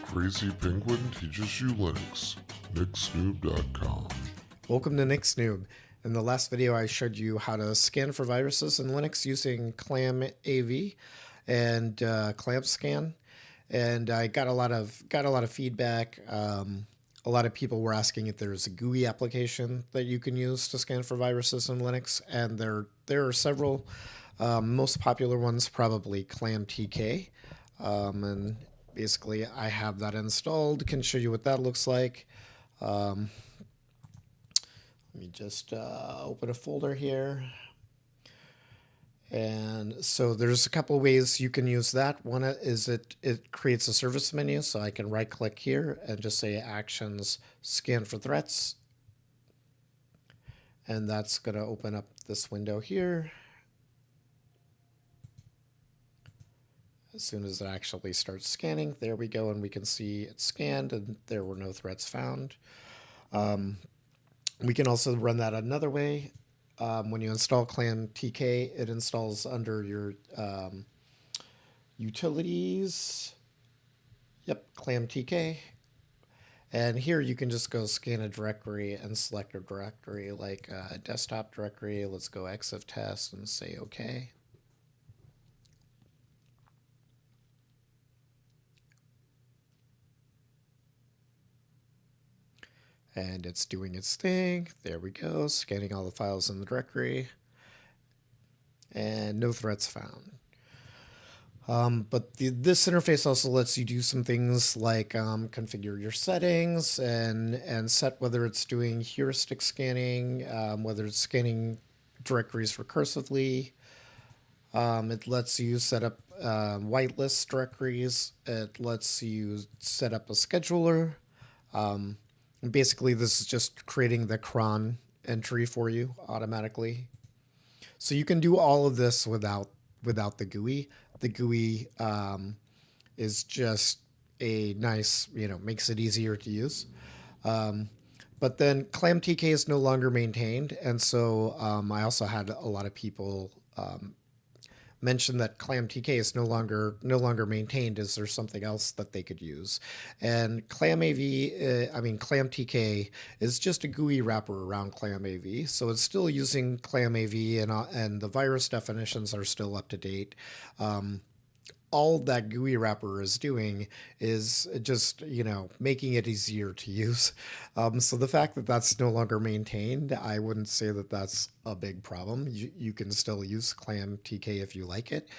Crazy Penguin teaches you Linux. NickSnoob.com. Welcome to NickSnoob. In the last video, I showed you how to scan for viruses in Linux using ClamAV and ClamScan, and I got a lot of feedback. A lot of people were asking if there's a GUI application that you can use to scan for viruses in Linux, and there are several. Most popular ones probably ClamTK, and basically I have that installed. Can show you what that looks like. Let me just open a folder here. And so there's a couple ways you can use that. One is it creates a service menu, so I can right click here and just say actions scan for threats. And that's going to open up this window here. As soon as it actually starts scanning, there we go, and we can see it scanned and there were no threats found. We can also run that another way. When you install ClamTK, it installs under your utilities. Yep, ClamTK. And here you can just go scan a directory and select a directory like a desktop directory. Let's go exif test and say OK. And it's doing its thing. There we go, scanning all the files in the directory. And no threats found. But this interface also lets you do some things like configure your settings and set whether it's doing heuristic scanning, whether it's scanning directories recursively. It lets you set up whitelist directories. It lets you set up a scheduler. Basically, this is just creating the cron entry for you automatically. So you can do all of this without the GUI. The GUI is just a nice, makes it easier to use. But then ClamTK is no longer maintained, and so I also had a lot of people mention that ClamTK is no longer maintained. Is there something else that they could use? And ClamTK is just a GUI wrapper around ClamAV, so it's still using ClamAV, and the virus definitions are still up to date. All that GUI wrapper is doing is just, making it easier to use. So the fact that that's no longer maintained, I wouldn't say that that's a big problem. You can still use ClamTK if you like it.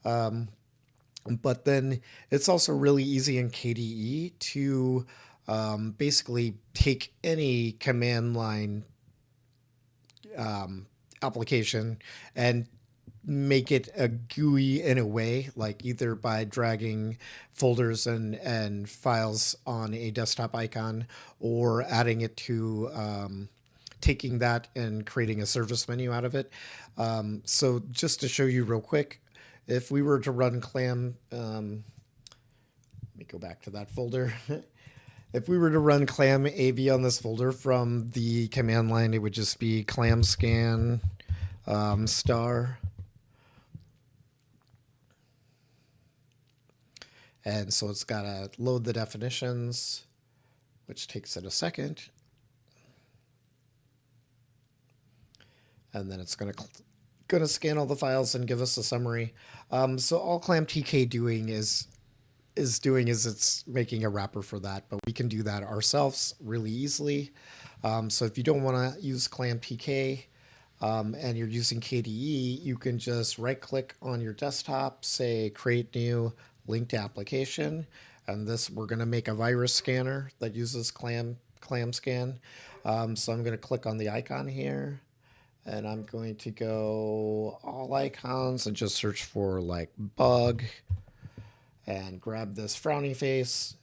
But then it's also really easy in KDE to basically take any command line application and make it a GUI in a way, like either by dragging folders and files on a desktop icon, or adding it to taking that and creating a service menu out of it. So just to show you real quick, if we were to run let me go back to that folder. If we were to run ClamAV on this folder from the command line, it would just be ClamScan star. And so it's got to load the definitions, which takes it a second. And then it's going to scan all the files and give us a summary. So all ClamTK is it's making a wrapper for that, but we can do that ourselves really easily. So if you don't want to use ClamTK and you're using KDE, you can just right click on your desktop, say create new, linked application, and we're going to make a virus scanner that uses ClamScan. So I'm going to click on the icon here, and I'm going to go all icons and just search for like bug, and grab this frowny face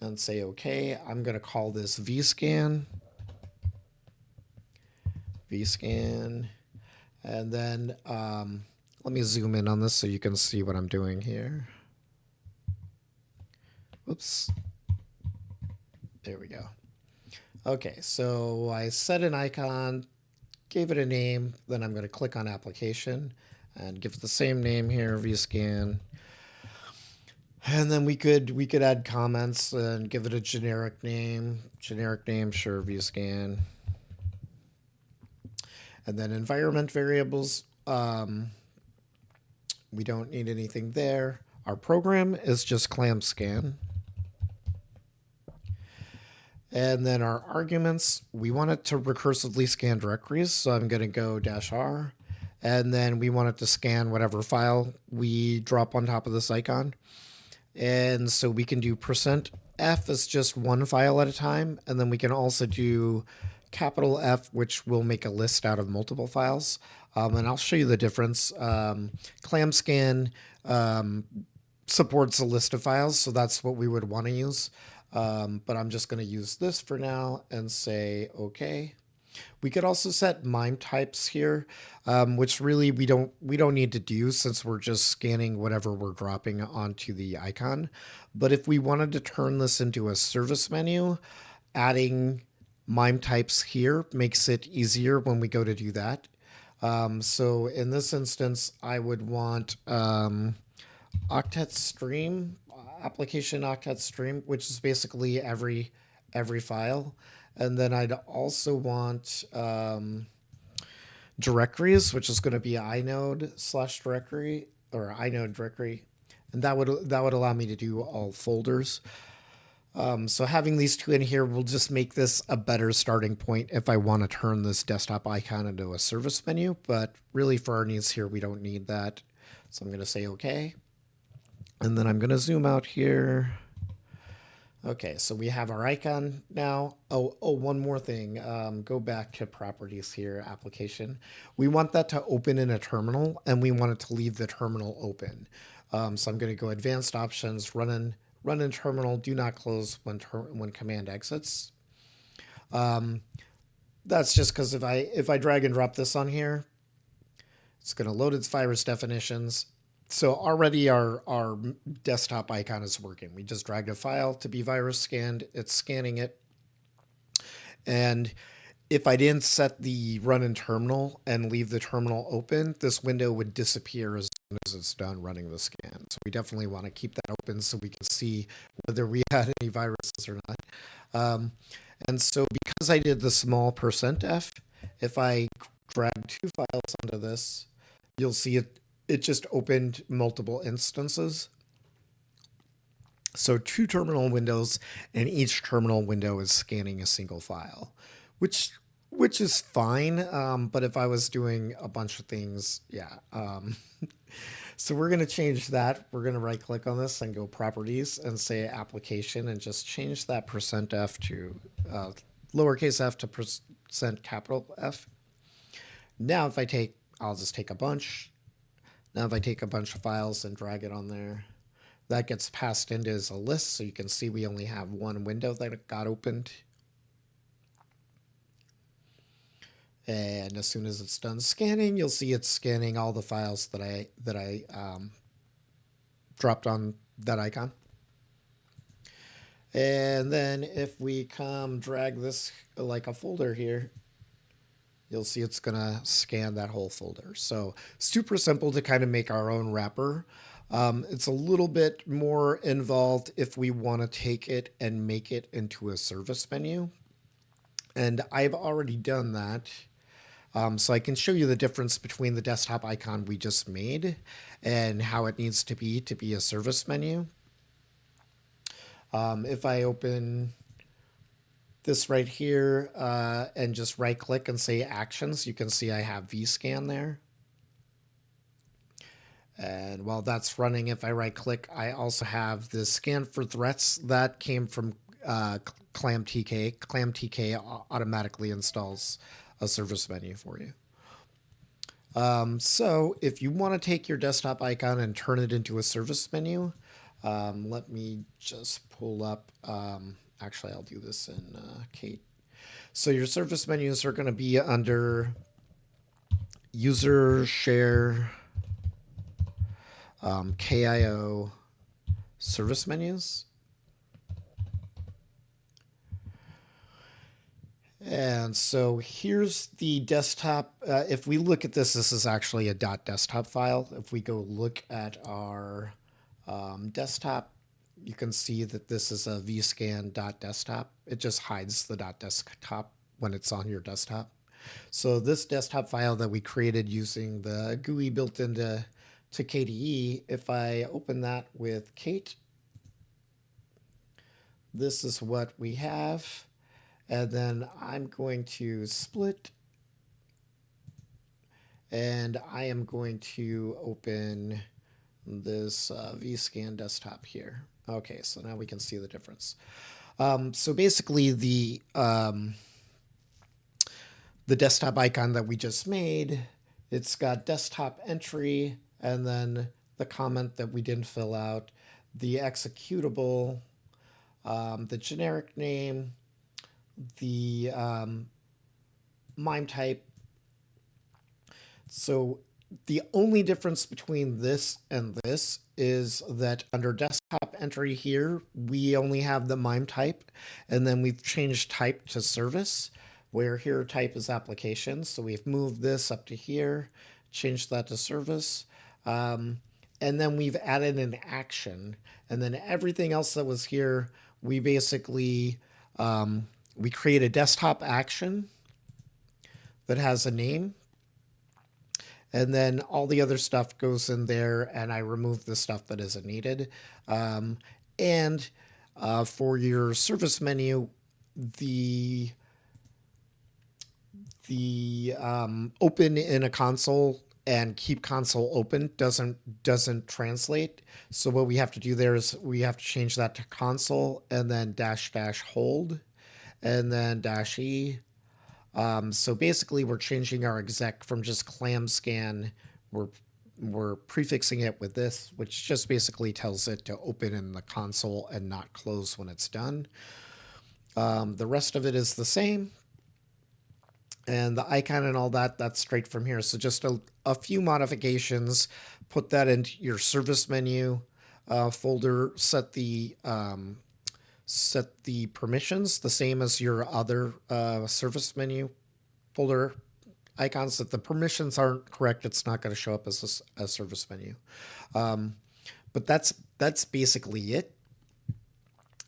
and say okay. I'm going to call this vscan, and then let me zoom in on this so you can see what I'm doing here. Oops. There we go. Okay, so I set an icon, gave it a name, then I'm going to click on application and give it the same name here, vscan. And then we could add comments and give it a generic name. Generic name, sure, vscan. And then environment variables. We don't need anything there. Our program is just ClamScan. And then our arguments, we want it to recursively scan directories. So I'm going to go -r. And then we want it to scan whatever file we drop on top of this icon. And so we can do %F is just one file at a time. And then we can also do capital F, which will make a list out of multiple files. And I'll show you the difference. ClamScan supports a list of files, so that's what we would want to use. But I'm just going to use this for now and say OK. We could also set MIME types here, which really we don't need to do since we're just scanning whatever we're dropping onto the icon. But if we wanted to turn this into a service menu, adding MIME types here makes it easier when we go to do that. So in this instance, I would want octet stream, application octet stream, which is basically every file. And then I'd also want directories, which is going to be inode/directory or inode directory. And that would allow me to do all folders. So having these two in here will just make this a better starting point if I want to turn this desktop icon into a service menu. But really for our needs here, we don't need that. So I'm going to say OK. And then I'm going to zoom out here. Okay, so we have our icon now. Oh, one more thing. Go back to properties here, application. We want that to open in a terminal, and we want it to leave the terminal open. So I'm going to go advanced options, run in terminal, do not close when command exits. That's just because if I drag and drop this on here, it's going to load its virus definitions. So already our desktop icon is working. We just dragged a file to be virus scanned. It's scanning it. And if I didn't set the run in terminal and leave the terminal open, this window would disappear as soon as it's done running the scan. So we definitely want to keep that open so we can see whether we had any viruses or not. And so because I did the small %F, if I drag two files onto this, you'll see it just opened multiple instances. So two terminal windows, and each terminal window is scanning a single file, which is fine. But if I was doing a bunch of things, yeah. So we're going to change that. We're going to right click on this and go properties and say application and just change that %F to lowercase f to %F. Now if I'll just take a bunch. Now if I take a bunch of files and drag it on there, that gets passed into as a list, so you can see we only have one window that got opened. And as soon as it's done scanning, you'll see it's scanning all the files that I dropped on that icon. And then if we come drag this like a folder here, you'll see it's going to scan that whole folder. So super simple to kind of make our own wrapper. It's a little bit more involved if we want to take it and make it into a service menu. And I've already done that. So I can show you the difference between the desktop icon we just made and how it needs to be a service menu. If I open this right here and just right click and say actions, you can see I have vscan there. And while that's running, if I right click, I also have the scan for threats that came from ClamTK. ClamTK automatically installs a service menu for you. So if you want to take your desktop icon and turn it into a service menu, let me just pull up, actually I'll do this in Kate. So your service menus are going to be under user share, KIO service menus. And so here's the desktop. If we look at this, this is actually a .desktop file. If we go look at our desktop you can see that this is a vscan.desktop. It just hides the .desktop when it's on your desktop. So this desktop file that we created using the GUI built into KDE, if I open that with Kate, this is what we have. And then I'm going to split, and I am going to open this vscan desktop here. Okay, so now we can see the difference. So basically the desktop icon that we just made, it's got desktop entry, and then the comment that we didn't fill out, the executable, the generic name, the MIME type. So the only difference between this and this is that under desktop entry here, we only have the MIME type, and then we've changed type to service, where here type is application. So we've moved this up to here, changed that to service. And then we've added an action. And then everything else that was here, we basically, we create a desktop action that has a name. And then all the other stuff goes in there, and I remove the stuff that isn't needed. And for your service menu, the open in a console and keep console open doesn't translate. So what we have to do there is we have to change that to console, and then -- hold, and then -e. So basically we're changing our exec from just clam scan. We're prefixing it with this, which just basically tells it to open in the console and not close when it's done. The rest of it is the same. And the icon and all that, that's straight from here. So just a few modifications. Put that into your service menu folder. Set the permissions the same as your other service menu folder icons. If the permissions aren't correct, it's not going to show up as a service menu. But that's basically it.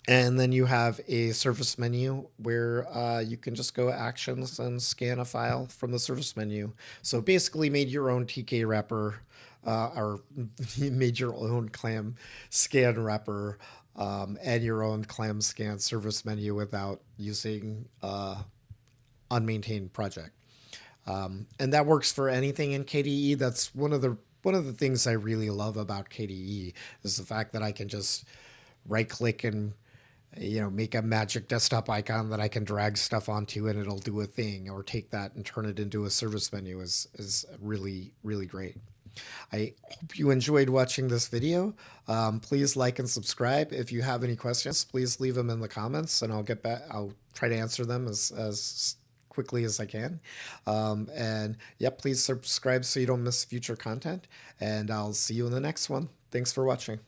And then you have a service menu where you can just go actions and scan a file from the service menu. So basically made your own TK wrapper, or made your own clam scan wrapper, and your own clam scan service menu without using unmaintained project. And that works for anything in KDE. That's one of the things I really love about KDE is the fact that I can just right click and make a magic desktop icon that I can drag stuff onto and it'll do a thing, or take that and turn it into a service menu is really, really great. I hope you enjoyed watching this video. Please like and subscribe. If you have any questions, please leave them in the comments and I'll get back. I'll try to answer them as quickly as I can. And yeah, please subscribe so you don't miss future content, and I'll see you in the next one. Thanks for watching.